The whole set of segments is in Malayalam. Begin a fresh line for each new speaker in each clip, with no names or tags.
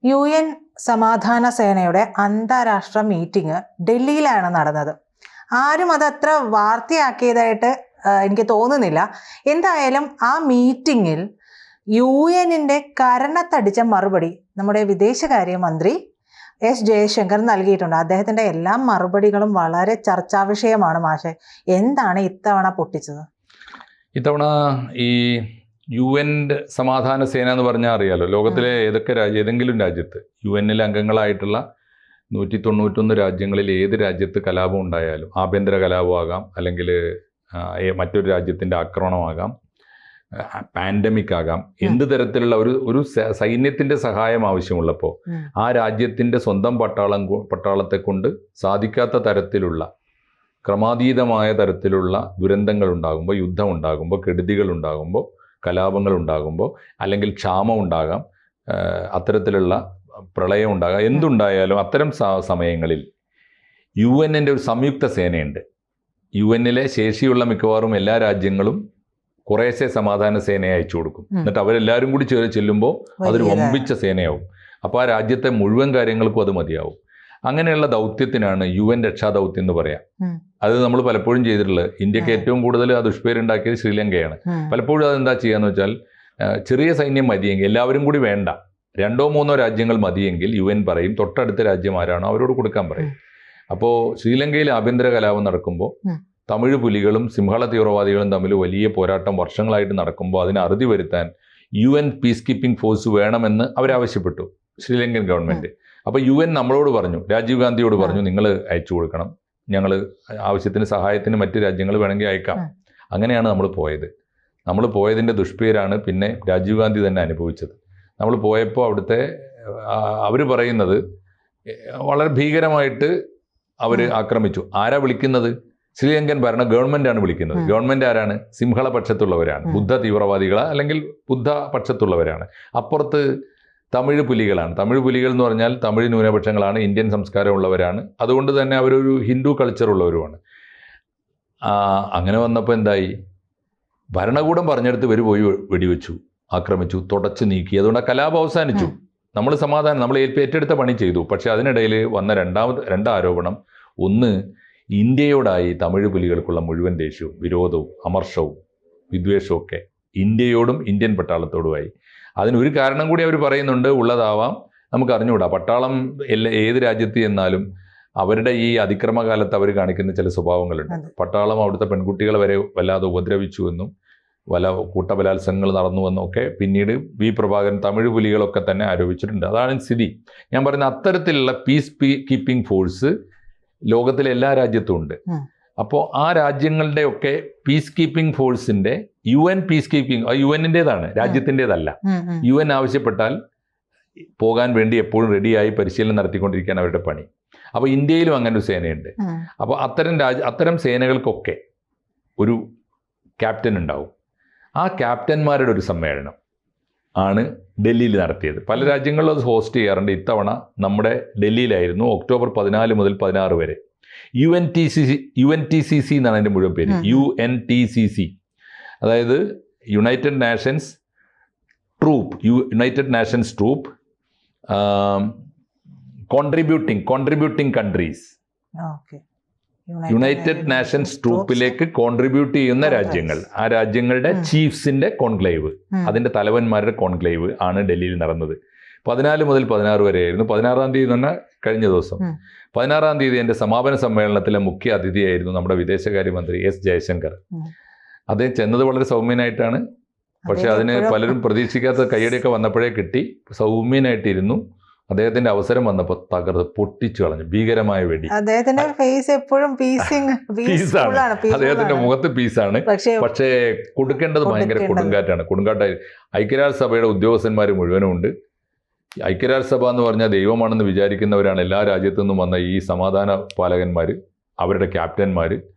UN സമാധാന സേനയുടെ അന്താരാഷ്ട്ര മീറ്റിംഗ് ഡൽഹിയിലാണ് നടന്നത്. ആരും അതത്ര വാർത്തയാക്കിയതായിട്ട് എനിക്ക് തോന്നുന്നില്ല. എന്തായാലും ആ മീറ്റിങ്ങിൽ UN-ന്റെ കരണത്തടിച്ച മറുപടി നമ്മുടെ വിദേശകാര്യമന്ത്രി എസ് ജയശങ്കർ നൽകിയിട്ടുണ്ട്. അദ്ദേഹത്തിൻ്റെ എല്ലാ മറുപടികളും വളരെ ചർച്ചാ വിഷയമാണ്. മാഷെ, എന്താണ് ഇത്തവണ പൊട്ടിച്ചത്?
ഇത്തവണ ഈ UN സമാധാന സേന എന്ന് പറഞ്ഞാൽ അറിയാലോ, ലോകത്തിലെ ഏതെങ്കിലും രാജ്യത്ത് UN-ൽ അംഗങ്ങളായിട്ടുള്ള 191 രാജ്യങ്ങളിൽ ഏത് രാജ്യത്ത് കലാപം ഉണ്ടായാലും, ആഭ്യന്തര കലാപമാകാം, അല്ലെങ്കിൽ മറ്റൊരു രാജ്യത്തിൻ്റെ ആക്രമണമാകാം, പാൻഡമിക് ആകാം, എന്ത് തരത്തിലുള്ള ഒരു സൈന്യത്തിൻ്റെ സഹായം ആവശ്യമുള്ളപ്പോൾ ആ രാജ്യത്തിൻ്റെ സ്വന്തം പട്ടാളത്തെ കൊണ്ട് സാധിക്കാത്ത തരത്തിലുള്ള ക്രമാതീതമായ തരത്തിലുള്ള ദുരന്തങ്ങൾ ഉണ്ടാകുമ്പോൾ, യുദ്ധം ഉണ്ടാകുമ്പോൾ, കെടുതികൾ ഉണ്ടാകുമ്പോൾ, കലാപങ്ങൾ ഉണ്ടാകുമ്പോൾ, അല്ലെങ്കിൽ ക്ഷാമം ഉണ്ടാകാം, അത്തരത്തിലുള്ള പ്രളയം ഉണ്ടാകാം, എന്തുണ്ടായാലും അത്തരം സമയങ്ങളിൽ UN-ൻ്റെ ഒരു സംയുക്ത സേനയുണ്ട്. UN-ലെ ശേഷിയുള്ള മിക്കവാറും എല്ലാ രാജ്യങ്ങളും കുറേശ്ശെ സമാധാന സേനയെ അയച്ചു കൊടുക്കും. എന്നിട്ട് അവരെല്ലാവരും കൂടി ചെല്ലുമ്പോൾ അതൊരു വമ്പിച്ച സേനയാവും. അപ്പോൾ ആ രാജ്യത്തെ മുഴുവൻ കാര്യങ്ങൾക്കും അത് മതിയാവും. അങ്ങനെയുള്ള ദൗത്യത്തിനാണ് UN രക്ഷാദൗത്യം എന്ന് പറയാം. അത് നമ്മൾ പലപ്പോഴും ചെയ്തിട്ടുള്ളത്. ഇന്ത്യക്ക് ഏറ്റവും കൂടുതൽ ആ ദുഷ്പേരുണ്ടാക്കിയത് ശ്രീലങ്കയാണ്. പലപ്പോഴും അതെന്താ ചെയ്യാന്ന് വെച്ചാൽ, ചെറിയ സൈന്യം മതിയെങ്കിൽ, എല്ലാവരും കൂടി വേണ്ട, 2-3 രാജ്യങ്ങൾ മതിയെങ്കിൽ UN പറയും തൊട്ടടുത്ത രാജ്യം ആരാണോ അവരോട് കൊടുക്കാൻ പറയും. അപ്പോൾ ശ്രീലങ്കയിൽ ആഭ്യന്തര കലാപം നടക്കുമ്പോൾ തമിഴ് പുലികളും സിംഹള തീവ്രവാദികളും തമ്മിൽ വലിയ പോരാട്ടം വർഷങ്ങളായിട്ട് നടക്കുമ്പോൾ അതിന് അറുതി വരുത്താൻ UN പീസ് കീപ്പിംഗ് ഫോഴ്സ് വേണമെന്ന് അവരാവശ്യപ്പെട്ടു, ശ്രീലങ്കൻ ഗവൺമെൻറ്. അപ്പോൾ UN നമ്മളോട് പറഞ്ഞു, രാജീവ് ഗാന്ധിയോട് പറഞ്ഞു, നിങ്ങൾ അയച്ചു കൊടുക്കണം, ഞങ്ങൾ ആവശ്യത്തിന് സഹായത്തിന് മറ്റ് രാജ്യങ്ങൾ വേണമെങ്കിൽ അയക്കാം. അങ്ങനെയാണ് നമ്മൾ പോയത്. നമ്മൾ പോയതിൻ്റെ ദുഷ്പേരാണ് പിന്നെ രാജീവ് ഗാന്ധി തന്നെ അനുഭവിച്ചത്. നമ്മൾ പോയപ്പോൾ അവിടുത്തെ അവർ പറയുന്നത് വളരെ ഭീകരമായിട്ട് അവർ ആക്രമിച്ചു. ആരാ വിളിക്കുന്നത്? ശ്രീലങ്കൻ ഗവൺമെൻറ്റാണ് വിളിക്കുന്നത്. ഗവൺമെൻറ് ആരാണ്? സിംഹള പക്ഷത്തുള്ളവരാണ്, ബുദ്ധ തീവ്രവാദികളാണ്, അല്ലെങ്കിൽ ബുദ്ധ പക്ഷത്തുള്ളവരാണ്. അപ്പുറത്ത് തമിഴ് പുലികളാണ്. തമിഴ് പുലികൾ എന്ന് പറഞ്ഞാൽ തമിഴ് ന്യൂനപക്ഷങ്ങളാണ്, ഇന്ത്യൻ സംസ്കാരമുള്ളവരാണ്, അതുകൊണ്ട് തന്നെ അവരൊരു ഹിന്ദു കൾച്ചറുള്ളവരുമാണ്. അങ്ങനെ വന്നപ്പോൾ എന്തായി? ഭരണകൂടം പറഞ്ഞെടുത്ത് ഇവർ പോയി വെടിവെച്ചു, ആക്രമിച്ചു, തുടച്ചു നീക്കി. അതുകൊണ്ട് ആ കലാപം അവസാനിച്ചു. നമ്മൾ ഏറ്റെടുത്ത പണി ചെയ്തു. പക്ഷെ അതിനിടയിൽ വന്ന രണ്ട് ആരോപണം. ഒന്ന്, ഇന്ത്യയോടായി തമിഴ് പുലികൾക്കുള്ള മുഴുവൻ ദേഷ്യവും വിരോധവും അമർഷവും വിദ്വേഷവും ഒക്കെ ഇന്ത്യയോടും ഇന്ത്യൻ പട്ടാളത്തോടുമായി. അതിനൊരു കാരണം കൂടി അവർ പറയുന്നുണ്ട്, ഉള്ളതാവാം, നമുക്ക് അറിഞ്ഞുകൂടാ. പട്ടാളം ഏത് രാജ്യത്ത് ചെന്നാലും അവരുടെ ഈ അതിക്രമകാലത്ത് അവർ കാണിക്കുന്ന ചില സ്വഭാവങ്ങളുണ്ട്. പട്ടാളം അവിടുത്തെ പെൺകുട്ടികളെ വരെ വല്ലാതെ ഉപദ്രവിച്ചു എന്നും കൂട്ടബലാത്സംഗങ്ങൾ നടന്നുവെന്നും ഒക്കെ പിന്നീട് വി പ്രഭാകരൻ, തമിഴ് പുലികളൊക്കെ തന്നെ ആരോപിച്ചിട്ടുണ്ട്. അതാണ് സ്ഥിതി. ഞാൻ പറയുന്ന അത്തരത്തിലുള്ള പീസ് കീപ്പിംഗ് ഫോഴ്സ് ലോകത്തിലെ എല്ലാ രാജ്യത്തും ഉണ്ട്. അപ്പോൾ ആ രാജ്യങ്ങളുടെയൊക്കെ പീസ് കീപ്പിംഗ് ഫോഴ്സിൻ്റെ UN പീസ് കീപ്പിംഗ് UN-ൻ്റേതാണ്, രാജ്യത്തിൻ്റെതല്ല. UN ആവശ്യപ്പെട്ടാൽ പോകാൻ വേണ്ടി എപ്പോഴും റെഡിയായി പരിശീലനം നടത്തിക്കൊണ്ടിരിക്കുകയാണ് അവരുടെ പണി. അപ്പോൾ ഇന്ത്യയിലും അങ്ങനെ ഒരു സേനയുണ്ട്. അപ്പോൾ അത്തരം സേനകൾക്കൊക്കെ ഒരു ക്യാപ്റ്റൻ ഉണ്ടാവും. ആ ക്യാപ്റ്റന്മാരുടെ ഒരു സമ്മേളനം ആണ് ഡൽഹിയിൽ നടത്തിയത്. പല രാജ്യങ്ങളിലും അത് ഹോസ്റ്റ് ചെയ്യാറുണ്ട്. ഇത്തവണ നമ്മുടെ ഡൽഹിയിലായിരുന്നു. ഒക്ടോബർ 14 മുതൽ 16 വരെ. UNTCC എന്നാണ് അതിൻ്റെ മുഴുവൻ പേര്. UNTCC, അതായത് United Nations troop contributing countries. United Nations ട്രൂപ്പിലേക്ക് കോൺട്രിബ്യൂട്ട് ചെയ്യുന്ന രാജ്യങ്ങൾ, ആ രാജ്യങ്ങളുടെ ചീഫ്സിന്റെ കോൺക്ലേവ്, അതിന്റെ തലവന്മാരുടെ കോൺക്ലേവ് ആണ് ഡൽഹിയിൽ നടന്നത്. 14 മുതൽ 16 വരെയായിരുന്നു. 16-ാം തീയതി എന്ന് പറഞ്ഞാൽ കഴിഞ്ഞ ദിവസം. 16-ാം തീയതി എൻ്റെ സമാപന സമ്മേളനത്തിലെ മുഖ്യ അതിഥിയായിരുന്നു നമ്മുടെ വിദേശകാര്യമന്ത്രി എസ് ജയശങ്കർ. അദ്ദേഹം ചെന്നത് വളരെ സൗമ്യനായിട്ടാണ്. പക്ഷെ അതിന് പലരും പ്രതീക്ഷിക്കാത്ത കയ്യടിയൊക്കെ വന്നപ്പോഴേ കിട്ടി. സൗമ്യനായിട്ടിരുന്നു. അദ്ദേഹത്തിന്റെ അവസരം വന്നപ്പോൾ തകർത്ത് പൊട്ടിച്ചു കളഞ്ഞു. ഭീകരമായ വെടി.
അദ്ദേഹത്തിന്റെ ഫേസ് എപ്പോഴും പീസാണ്,
അദ്ദേഹത്തിന്റെ മുഖത്ത് പീസാണ്. പക്ഷേ കൊടുക്കേണ്ടത് ഭയങ്കര കൊടുങ്കാറ്റായി. ഐക്യരാഷ്ട്രസഭയുടെ ഉദ്യോഗസ്ഥന്മാർ മുഴുവനും ഉണ്ട്. ഐക്യരാഷ്ട്രസഭ എന്ന് പറഞ്ഞാൽ ദൈവമാണെന്ന് വിചാരിക്കുന്നവരാണ് എല്ലാ രാജ്യത്തു നിന്നും വന്ന ഈ സമാധാന പാലകന്മാർ, അവരുടെ ക്യാപ്റ്റന്മാർ.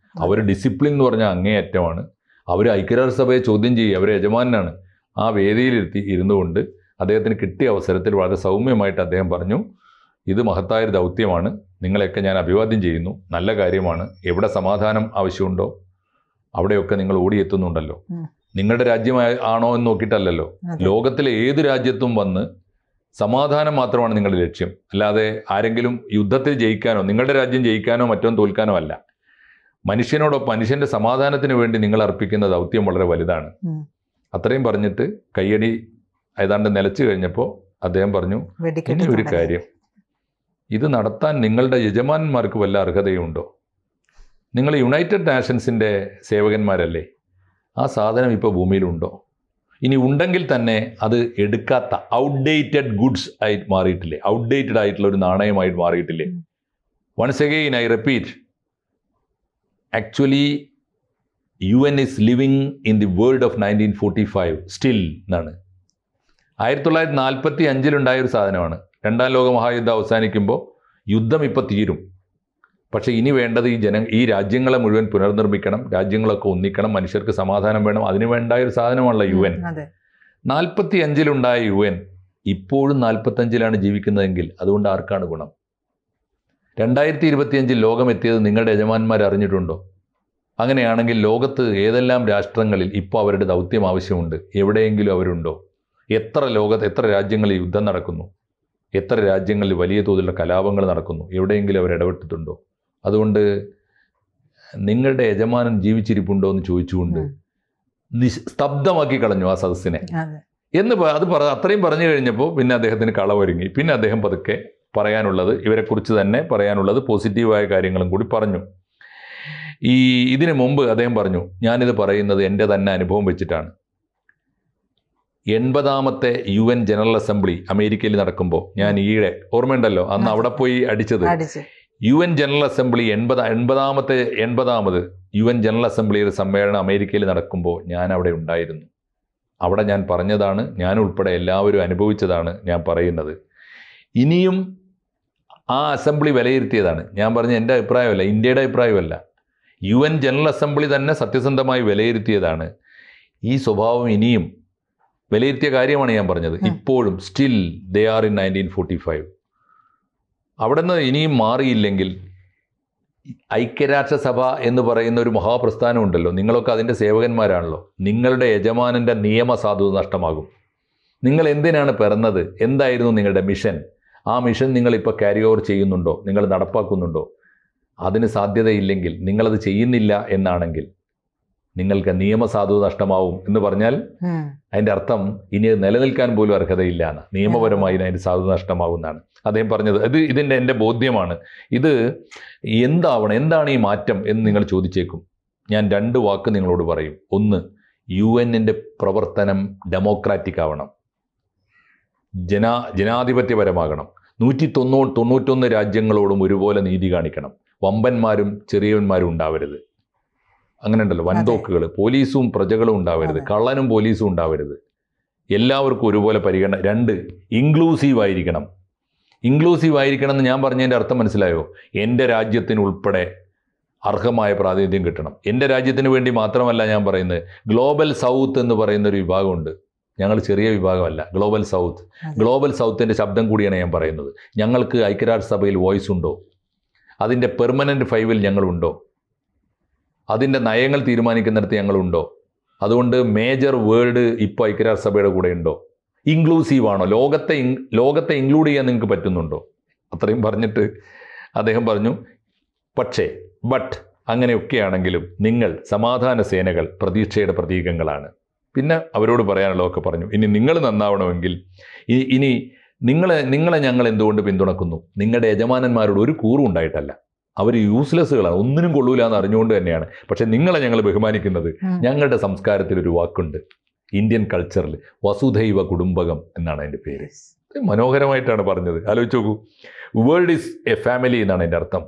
അവർ ഡിസിപ്ലിൻ എന്ന് പറഞ്ഞാൽ അങ്ങേയറ്റമാണ്. അവർ ഐക്യരാഷ്ട്രസഭയെ ചോദ്യം ചെയ്യുക, അവരെ യജമാനാണ്. ആ വേദിയിലിരുത്തി ഇരുന്നുകൊണ്ട് അദ്ദേഹത്തിന് കിട്ടിയ അവസരത്തിൽ വളരെ സൗമ്യമായിട്ട് അദ്ദേഹം പറഞ്ഞു, ഇത് മഹത്തായ ദൗത്യമാണ്, നിങ്ങളെയൊക്കെ ഞാൻ അഭിവാദ്യം ചെയ്യുന്നു, നല്ല കാര്യമാണ്. എവിടെ സമാധാനം ആവശ്യമുണ്ടോ അവിടെയൊക്കെ നിങ്ങൾ ഓടിയെത്തുന്നുണ്ടല്ലോ. നിങ്ങളുടെ രാജ്യം ആണോ എന്ന് നോക്കിയിട്ടല്ലല്ലോ, ലോകത്തിലെ ഏത് രാജ്യത്തും വന്ന് സമാധാനം മാത്രമാണ് നിങ്ങളുടെ ലക്ഷ്യം. അല്ലാതെ ആരെങ്കിലും യുദ്ധത്തിൽ ജയിക്കാനോ നിങ്ങളുടെ രാജ്യം ജയിക്കാനോ മറ്റൊന്നും തോൽക്കാനോ അല്ല. മനുഷ്യനോടൊപ്പം മനുഷ്യന്റെ സമാധാനത്തിന് വേണ്ടി നിങ്ങൾ അർപ്പിക്കുന്ന ദൗത്യം വളരെ വലുതാണ്. അത്രയും പറഞ്ഞിട്ട് കയ്യടി ഏതാണ്ട് നിലച്ചു കഴിഞ്ഞപ്പോൾ അദ്ദേഹം പറഞ്ഞു, ഇനി ഒരു കാര്യം, ഇത് നടത്താൻ നിങ്ങളുടെ യജമാനന്മാർക്ക് വല്ല അർഹതയുണ്ടോ? നിങ്ങൾ യുണൈറ്റഡ് നാഷൻസിൻ്റെ സേവകന്മാരല്ലേ? ആ സാധനം ഇപ്പോൾ ഭൂമിയിലുണ്ടോ? ഇനി ഉണ്ടെങ്കിൽ തന്നെ അത് എടുക്കാത്ത ഔട്ട്ഡേറ്റഡ് ഗുഡ്സ് ആയി മാറിയിട്ടില്ലേ? ഔട്ട്ഡേറ്റഡ് ആയിട്ടുള്ള ഒരു നാണയമായിട്ട് മാറിയിട്ടില്ലേ? Once again I repeat, actually UN is living in the world of 1945 still എന്നാണ്. 1945 ഒരു സാധനമാണ്. രണ്ടാം ലോക മഹായുദ്ധം അവസാനിക്കുമ്പോൾ യുദ്ധം ഇപ്പോൾ തീരും. പക്ഷേ ഇനി വേണ്ടത് ഈ രാജ്യങ്ങളെ മുഴുവൻ പുനർനിർമ്മിക്കണം, രാജ്യങ്ങളൊക്കെ ഒന്നിക്കണം, മനുഷ്യർക്ക് സമാധാനം വേണം. അതിന് വേണ്ട ഒരു സാധനമാണല്ലോ UN. 45 UN ഇപ്പോഴും 45 ജീവിക്കുന്നതെങ്കിൽ അതുകൊണ്ട് ആർക്കാണ് ഗുണം? 2025 ലോകം എത്തിയത് നിങ്ങളുടെ യജമാനന്മാർ അറിഞ്ഞിട്ടുണ്ടോ? അങ്ങനെയാണെങ്കിൽ ലോകത്ത് ഏതെല്ലാം രാഷ്ട്രങ്ങളിൽ ഇപ്പോൾ അവരുടെ ദൗത്യം ആവശ്യമുണ്ട്? എവിടെയെങ്കിലും അവരുണ്ടോ? എത്ര രാജ്യങ്ങളിൽ യുദ്ധം നടക്കുന്നു? എത്ര രാജ്യങ്ങളിൽ വലിയ തോതിലുള്ള കലാപങ്ങൾ നടക്കുന്നു? എവിടെയെങ്കിലും അവർ ഇടപെട്ടിട്ടുണ്ടോ? അതുകൊണ്ട് നിങ്ങളുടെ യജമാനൻ ജീവിച്ചിരിപ്പുണ്ടോ എന്ന് ചോദിച്ചുകൊണ്ട് സ്തബ്ധമാക്കി കളഞ്ഞു ആ സദസ്സിനെ അത്രയും പറഞ്ഞു കഴിഞ്ഞപ്പോൾ പിന്നെ അദ്ദേഹത്തിന് കളവൊരുങ്ങി. പിന്നെ അദ്ദേഹം പതുക്കെ പറയാനുള്ളത്, ഇവരെക്കുറിച്ച് തന്നെ പറയാനുള്ളത് പോസിറ്റീവായ കാര്യങ്ങളും കൂടി പറഞ്ഞു. ഇതിനു മുമ്പ് അദ്ദേഹം പറഞ്ഞു, ഞാനിത് പറയുന്നത് എൻ്റെ തന്നെ അനുഭവം വെച്ചിട്ടാണ്. 80ാമത്തെ UN ജനറൽ അസംബ്ലി അമേരിക്കയിൽ നടക്കുമ്പോൾ ഞാൻ ഈയിടെ ഓർമ്മയുണ്ടല്ലോ, അന്ന് അവിടെ പോയി അടിച്ചത്. UN ജനറൽ അസംബ്ലി 80ാമത് UN ജനറൽ അസംബ്ലിയുടെ സമ്മേളനം അമേരിക്കയിൽ നടക്കുമ്പോൾ ഞാൻ അവിടെ ഉണ്ടായിരുന്നു. അവിടെ ഞാൻ പറഞ്ഞതാണ്, ഞാൻ ഉൾപ്പെടെ എല്ലാവരും അനുഭവിച്ചതാണ് ഞാൻ പറയുന്നത്. ഇനിയും ആ അസംബ്ലി വിലയിരുത്തിയതാണ്. ഞാൻ പറഞ്ഞ എൻ്റെ അഭിപ്രായമല്ല, ഇന്ത്യയുടെ അഭിപ്രായമല്ല, UN ജനറൽ അസംബ്ലി തന്നെ സത്യസന്ധമായി വിലയിരുത്തിയതാണ്. ഈ സ്വഭാവം ഇനിയും വിലയിരുത്തിയ കാര്യമാണ് ഞാൻ പറഞ്ഞത്. ഇപ്പോഴും സ്റ്റിൽ ദേ ആർ ഇൻ 1945. അവിടെ നിന്ന് ഇനിയും മാറിയില്ലെങ്കിൽ ഐക്യരാഷ്ട്രസഭ എന്ന് പറയുന്ന ഒരു മഹാപ്രസ്ഥാനം ഉണ്ടല്ലോ, നിങ്ങളൊക്കെ അതിൻ്റെ സേവകന്മാരാണല്ലോ. നിങ്ങളുടെ യജമാനൻ്റെ നിയമസാധുത നഷ്ടമാകും. നിങ്ങൾ എന്തിനാണ് പിറന്നത്? എന്തായിരുന്നു നിങ്ങളുടെ മിഷൻ? ആ മിഷൻ നിങ്ങളിപ്പോൾ ക്യാരി ഓവർ ചെയ്യുന്നുണ്ടോ? നിങ്ങൾ നടപ്പാക്കുന്നുണ്ടോ? അതിന് സാധ്യതയില്ലെങ്കിൽ, നിങ്ങളത് ചെയ്യുന്നില്ല എന്നാണെങ്കിൽ നിങ്ങൾക്ക് നിയമസാധുത നഷ്ടമാവും എന്ന് പറഞ്ഞാൽ അതിൻ്റെ അർത്ഥം ഇനി നിലനിൽക്കാൻ പോലും അർഹതയില്ല എന്ന്. നിയമപരമായി അതിൻ്റെ സാധുത നഷ്ടമാകുന്നതാണ് അദ്ദേഹം പറഞ്ഞത്. എൻ്റെ ബോധ്യമാണ്. ഇത് എന്താണ് ഈ മാറ്റം എന്ന് നിങ്ങൾ ചോദിച്ചേക്കും. ഞാൻ 2 വാക്ക് നിങ്ങളോട് പറയും. ഒന്ന്, UN പ്രവർത്തനം ഡെമോക്രാറ്റിക് ആവണം, ജനാധിപത്യപരമാകണം. 191 രാജ്യങ്ങളോടും ഒരുപോലെ നീതി കാണിക്കണം. വമ്പന്മാരും ചെറിയവന്മാരും ഉണ്ടാവരുത്. അങ്ങനെ ഉണ്ടല്ലോ, വൻതോക്കുകൾ. പോലീസും പ്രജകളും ഉണ്ടാവരുത്, കള്ളനും പോലീസും ഉണ്ടാവരുത്. എല്ലാവർക്കും ഒരുപോലെ പരിഗണന. 2, ഇൻക്ലൂസീവ് ആയിരിക്കണം. ഇൻക്ലൂസീവ് ആയിരിക്കണം എന്ന് ഞാൻ പറഞ്ഞതിൻ്റെ അർത്ഥം മനസ്സിലായോ? എൻ്റെ രാജ്യത്തിന് ഉൾപ്പെടെ അർഹമായ പ്രാതിനിധ്യം കിട്ടണം. എൻ്റെ രാജ്യത്തിന് വേണ്ടി മാത്രമല്ല ഞാൻ പറയുന്നത്. ഗ്ലോബൽ സൗത്ത് എന്ന് പറയുന്നൊരു വിഭാഗമുണ്ട്. ഞങ്ങൾ ചെറിയ വിഭാഗമല്ല. ഗ്ലോബൽ സൗത്തിൻ്റെ ശബ്ദം കൂടിയാണ് ഞാൻ പറയുന്നത്. ഞങ്ങൾക്ക് ഐക്യരാഷ്ട്രസഭയിൽ വോയിസ് ഉണ്ടോ? അതിൻ്റെ പെർമനൻ്റ് 5-ൽ ഞങ്ങളുണ്ടോ? അതിൻ്റെ നയങ്ങൾ തീരുമാനിക്കുന്നിടത്ത് ഞങ്ങളുണ്ടോ? അതുകൊണ്ട് മേജർ വേൾഡ് ഇപ്പോൾ ഐക്യരാഷ്ട്രസഭയുടെ കൂടെ ഉണ്ടോ? ഇൻക്ലൂസീവ് ആണോ? ലോകത്തെ ഇൻക്ലൂഡ് ചെയ്യാൻ നിങ്ങൾക്ക് പറ്റുന്നുണ്ടോ? അത്രയും പറഞ്ഞിട്ട് അദ്ദേഹം പറഞ്ഞു, ബട്ട് അങ്ങനെയൊക്കെയാണെങ്കിലും നിങ്ങൾ സമാധാന സേനകൾ പ്രതീക്ഷയുടെ പ്രതീകങ്ങളാണ്. പിന്നെ അവരോട് പറയാനുള്ളതൊക്കെ പറഞ്ഞു. ഇനി നിങ്ങൾ നന്നാവണമെങ്കിൽ ഇനി നിങ്ങളെ ഞങ്ങൾ എന്തുകൊണ്ട് പിന്തുണക്കുന്നു? നിങ്ങളുടെ യജമാനന്മാരോട് ഒരു കൂറും ഉണ്ടായിട്ടല്ല. അവർ യൂസ്ലെസ്സുകളാണ്, ഒന്നിനും കൊള്ളൂല എന്ന് അറിഞ്ഞുകൊണ്ട് തന്നെയാണ്. പക്ഷെ നിങ്ങളെ ഞങ്ങൾ ബഹുമാനിക്കുന്നത്. ഞങ്ങളുടെ സംസ്കാരത്തിലൊരു വാക്കുണ്ട്, ഇന്ത്യൻ കൾച്ചറിൽ വസുധൈവ കുടുംബകം എന്നാണ് അതിൻ്റെ പേര്. മനോഹരമായിട്ടാണ് പറഞ്ഞത്. ആലോചിച്ച് നോക്കൂ. വേൾഡ് ഈസ് എ ഫാമിലി എന്നാണ് എൻ്റെ അർത്ഥം.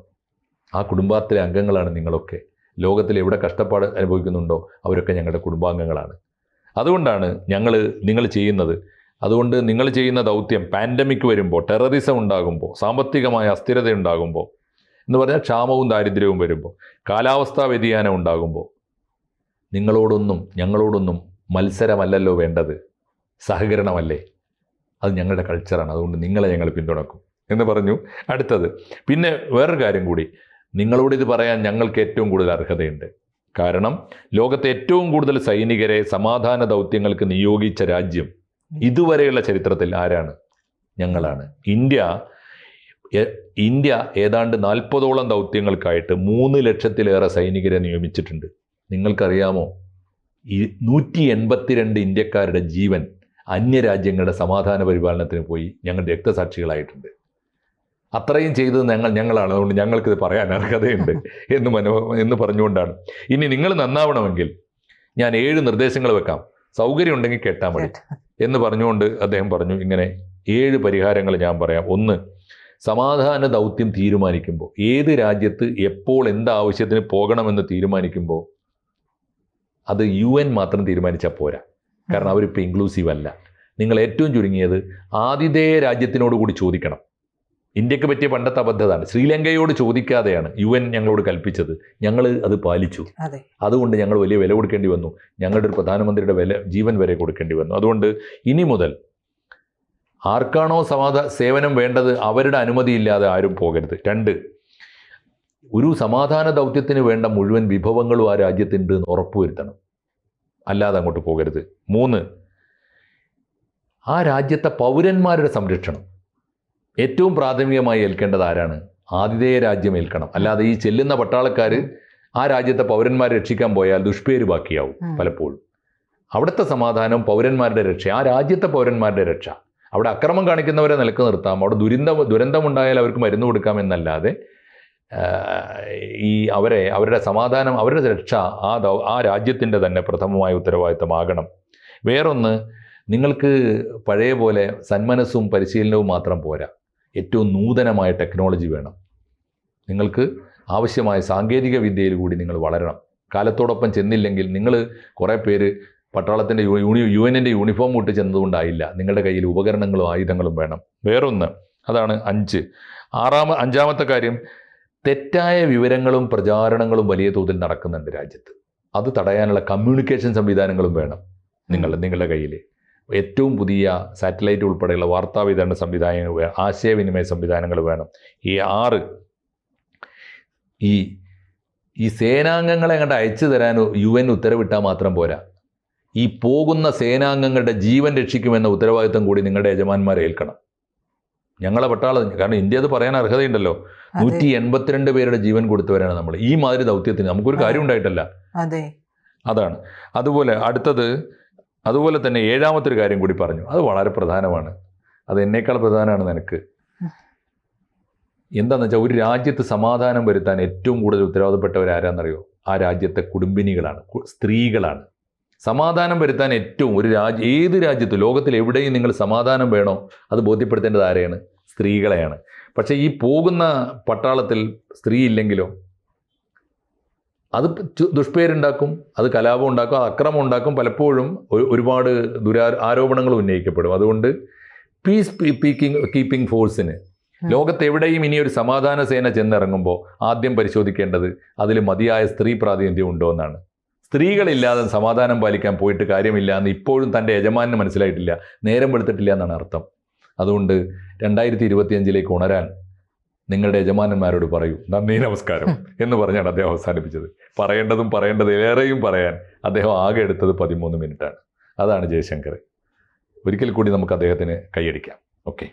ആ കുടുംബത്തിലെ അംഗങ്ങളാണ് നിങ്ങളൊക്കെ. ലോകത്തിൽ എവിടെ കഷ്ടപ്പാട് അനുഭവിക്കുന്നുണ്ടോ അവരൊക്കെ ഞങ്ങളുടെ കുടുംബാംഗങ്ങളാണ്. അതുകൊണ്ടാണ് നിങ്ങൾ ചെയ്യുന്നത്. അതുകൊണ്ട് നിങ്ങൾ ചെയ്യുന്ന ദൗത്യം പാൻഡമിക് വരുമ്പോൾ, ടെററിസം ഉണ്ടാകുമ്പോൾ, സാമ്പത്തികമായ അസ്ഥിരത ഉണ്ടാകുമ്പോൾ, എന്ന് പറഞ്ഞാൽ ക്ഷാമവും ദാരിദ്ര്യവും വരുമ്പോൾ, കാലാവസ്ഥാ വ്യതിയാനം ഉണ്ടാകുമ്പോൾ, ഞങ്ങളോടൊന്നും മത്സരമല്ലല്ലോ വേണ്ടത്, സഹകരണമല്ലേ. അത് ഞങ്ങളുടെ കൾച്ചറാണ്. അതുകൊണ്ട് നിങ്ങളെ ഞങ്ങൾ പിന്തുണക്കും എന്ന് പറഞ്ഞു. അടുത്തത്, പിന്നെ വേറൊരു കാര്യം കൂടി, നിങ്ങളോടിത് പറയാൻ ഞങ്ങൾക്ക് ഏറ്റവും കൂടുതൽ അർഹതയുണ്ട്. കാരണം ലോകത്തെ ഏറ്റവും കൂടുതൽ സൈനികരെ സമാധാന ദൗത്യങ്ങൾക്ക് നിയോഗിച്ച രാജ്യം ഇതുവരെയുള്ള ചരിത്രത്തിൽ ആരാണ്? ഞങ്ങളാണ്. ഇന്ത്യ ഏതാണ്ട് 40ഓളം ദൗത്യങ്ങൾക്കായിട്ട് 3 ലക്ഷത്തിലേറെ സൈനികരെ നിയമിച്ചിട്ടുണ്ട്. നിങ്ങൾക്കറിയാമോ, 182 ഇന്ത്യക്കാരുടെ ജീവൻ അന്യരാജ്യങ്ങളുടെ സമാധാന പരിപാലനത്തിന് പോയി ഞങ്ങൾ രക്തസാക്ഷികളായിട്ടുണ്ട്. അത്രയും ചെയ്തത് ഞങ്ങളാണ്. അതുകൊണ്ട് ഞങ്ങൾക്കിത് പറയാൻ അർഹതയുണ്ട് എന്ന് പറഞ്ഞുകൊണ്ടാണ്. ഇനി നിങ്ങൾ നന്നാവണമെങ്കിൽ ഞാൻ 7 നിർദ്ദേശങ്ങൾ വെക്കാം, സൗകര്യം ഉണ്ടെങ്കിൽ കേട്ടാൽ മതി എന്ന് പറഞ്ഞുകൊണ്ട് അദ്ദേഹം പറഞ്ഞു, ഇങ്ങനെ 7 പരിഹാരങ്ങൾ ഞാൻ പറയാം. 1, സമാധാന ദൗത്യം തീരുമാനിക്കുമ്പോൾ, ഏത് രാജ്യത്ത് എപ്പോൾ എന്താവശ്യത്തിന് പോകണമെന്ന് തീരുമാനിക്കുമ്പോൾ അത് UN മാത്രം തീരുമാനിച്ചാൽ പോരാ. കാരണം അവരിപ്പോൾ ഇൻക്ലൂസീവ് അല്ല. നിങ്ങൾ ഏറ്റവും ചുരുങ്ങിയത് ആതിഥേയ രാജ്യത്തിനോട് കൂടി ചോദിക്കണം. ഇന്ത്യക്ക് പറ്റിയ പണ്ടത്തെ അബദ്ധതാണ്. ശ്രീലങ്കയോട് ചോദിക്കാതെയാണ് UN ഞങ്ങളോട് കൽപ്പിച്ചത്. ഞങ്ങൾ അത് പാലിച്ചു. അതുകൊണ്ട് ഞങ്ങൾ വലിയ വില കൊടുക്കേണ്ടി വന്നു. ഞങ്ങളുടെ ഒരു പ്രധാനമന്ത്രിയുടെ ജീവൻ വരെ കൊടുക്കേണ്ടി വന്നു. അതുകൊണ്ട് ഇനി മുതൽ ആർക്കാണോ സേവനം വേണ്ടത് അവരുടെ അനുമതിയില്ലാതെ ആരും പോകരുത്. 2, ഒരു സമാധാന ദൗത്യത്തിന് വേണ്ട മുഴുവൻ വിഭവങ്ങളും ആ രാജ്യത്തുണ്ട് എന്ന് ഉറപ്പുവരുത്തണം. അല്ലാതെ അങ്ങോട്ട് പോകരുത്. 3, ആ രാജ്യത്തെ പൗരന്മാരുടെ സംരക്ഷണം ഏറ്റവും പ്രാഥമികമായി ഏൽക്കേണ്ടത് ആരാണ്? ആതിഥേയ രാജ്യം ഏൽക്കണം. അല്ലാതെ ഈ ചെല്ലുന്ന പട്ടാളക്കാർ ആ രാജ്യത്തെ പൗരന്മാരെ രക്ഷിക്കാൻ പോയാൽ ദുഷ്പേര് ബാക്കിയാവും പലപ്പോഴും. അവിടുത്തെ സമാധാനം, പൗരന്മാരുടെ രക്ഷ, ആ രാജ്യത്തെ പൗരന്മാരുടെ രക്ഷ. അവിടെ അക്രമം കാണിക്കുന്നവരെ നിലക്ക് നിർത്താം, അവിടെ ദുരന്തമുണ്ടായാൽ അവർക്ക് മരുന്ന് കൊടുക്കാം എന്നല്ലാതെ അവരുടെ സമാധാനം, അവരുടെ രക്ഷ ആ രാജ്യത്തിൻ്റെ തന്നെ പ്രഥമമായ ഉത്തരവാദിത്തമാകണം. വേറൊന്ന്, നിങ്ങൾക്ക് പഴയ പോലെ സന്മനസ്സും പരിശീലനവും മാത്രം പോരാ, ഏറ്റവും നൂതനമായ ടെക്നോളജി വേണം. നിങ്ങൾക്ക് ആവശ്യമായ സാങ്കേതിക വിദ്യയിൽ കൂടി നിങ്ങൾ വളരണം. കാലത്തോടൊപ്പം ചെന്നില്ലെങ്കിൽ നിങ്ങൾ കുറേ പേര് പട്ടാളത്തിൻ്റെ UN-ൻ്റെ യൂണിഫോം ഇട്ട് ചെന്നതുകൊണ്ടായില്ല. നിങ്ങളുടെ കയ്യിൽ ഉപകരണങ്ങളും ആയുധങ്ങളും വേണം. വേറൊന്ന്, അതാണ് 5. അഞ്ചാമത്തെ കാര്യം, തെറ്റായ വിവരങ്ങളും പ്രചാരണങ്ങളും വലിയ തോതിൽ നടക്കുന്നുണ്ട് രാജ്യത്ത്. അത് തടയാനുള്ള കമ്മ്യൂണിക്കേഷൻ സംവിധാനങ്ങളും വേണം നിങ്ങളുടെ കയ്യിൽ. ഏറ്റവും പുതിയ സാറ്റലൈറ്റ് ഉൾപ്പെടെയുള്ള വാർത്താ വിതരണ സംവിധാനങ്ങൾ വേണം, ആശയവിനിമയ സംവിധാനങ്ങൾ വേണം. 6, ഈ സേനാംഗങ്ങളെ അങ്ങോട്ട് അയച്ചു തരാൻ UN ഉത്തരവിട്ടാൽ മാത്രം പോരാ. ഈ പോകുന്ന സേനാംഗങ്ങളുടെ ജീവൻ രക്ഷിക്കുമെന്ന ഉത്തരവാദിത്തം കൂടി നിങ്ങളുടെ യജമാന്മാരെ ഏൽക്കണം. ഞങ്ങളെ പട്ടാളം, കാരണം ഇന്ത്യ അത് പറയാൻ അർഹതയുണ്ടല്ലോ, 182 പേരുടെ ജീവൻ കൊടുത്തവരാണ് നമ്മൾ. ഈ മാതിരി ദൗത്യത്തിന് നമുക്കൊരു കാര്യം ഉണ്ടായിട്ടല്ല. അതാണ്. അതുപോലെ തന്നെ 7ാമത്തെ ഒരു കാര്യം കൂടി പറഞ്ഞു, അത് വളരെ പ്രധാനമാണ്. അത് എന്നേക്കാൾ പ്രധാനമാണ് നിനക്ക്. എന്താണെന്ന് വെച്ചാൽ, ഒരു രാജ്യത്ത് സമാധാനം വരുത്താൻ ഏറ്റവും കൂടുതൽ ഉത്തരവാദപ്പെട്ടവരാരാന്നറിയോ? ആ രാജ്യത്തെ കുടുംബിനികളാണ്, സ്ത്രീകളാണ്. സമാധാനം വരുത്താൻ ഏറ്റവും ഏത് രാജ്യത്ത്, ലോകത്തിൽ എവിടെയും നിങ്ങൾ സമാധാനം വേണോ അത് ബോധ്യപ്പെടുത്തേണ്ടത് ആരെയാണ്? സ്ത്രീകളെയാണ്. പക്ഷേ ഈ പോകുന്ന പട്ടാളത്തിൽ സ്ത്രീ ഇല്ലെങ്കിലോ അത് ദുഷ്പേരുണ്ടാക്കും, അത് കലാപം ഉണ്ടാക്കും, അത് അക്രമം ഉണ്ടാക്കും. പലപ്പോഴും ഒരുപാട് ആരോപണങ്ങൾ ഉന്നയിക്കപ്പെടും. അതുകൊണ്ട് പീസ് കീപ്പിംഗ് ഫോഴ്സിന് ലോകത്തെവിടെയും ഇനി ഒരു സമാധാന സേന ചെന്നിറങ്ങുമ്പോൾ ആദ്യം പരിശോധിക്കേണ്ടത് അതിൽ മതിയായ സ്ത്രീ പ്രാതിനിധ്യം ഉണ്ടോ എന്നാണ്. സ്ത്രീകളില്ലാതെ സമാധാനം പാലിക്കാൻ പോയിട്ട് കാര്യമില്ല എന്ന് ഇപ്പോഴും തൻ്റെ യജമാനന് മനസ്സിലായിട്ടില്ല, നേരം വെളുത്തിട്ടില്ല എന്നാണ് അർത്ഥം. അതുകൊണ്ട് 2025 ഉണരാൻ നിങ്ങളുടെ യജമാനന്മാരോട് പറയൂ, നന്ദി നമസ്കാരം എന്ന് പറഞ്ഞാണ് അദ്ദേഹം അവസാനിപ്പിച്ചത്. പറയേണ്ടതേറെയും പറയാൻ അദ്ദേഹം ആകെ എടുത്തത് 13 മിനിറ്റാണ്. അതാണ് ജയശങ്കർ. ഒരിക്കൽ കൂടി നമുക്ക് അദ്ദേഹത്തിന് കൈയടിക്കാം. ഓക്കെ.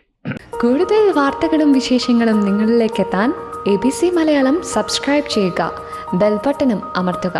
കൂടുതൽ വാർത്തകളും വിശേഷങ്ങളും നിങ്ങളിലേക്ക് എത്താൻ ABC മലയാളം സബ്സ്ക്രൈബ് ചെയ്യുക, ബെൽ ബട്ടണും അമർത്തുക.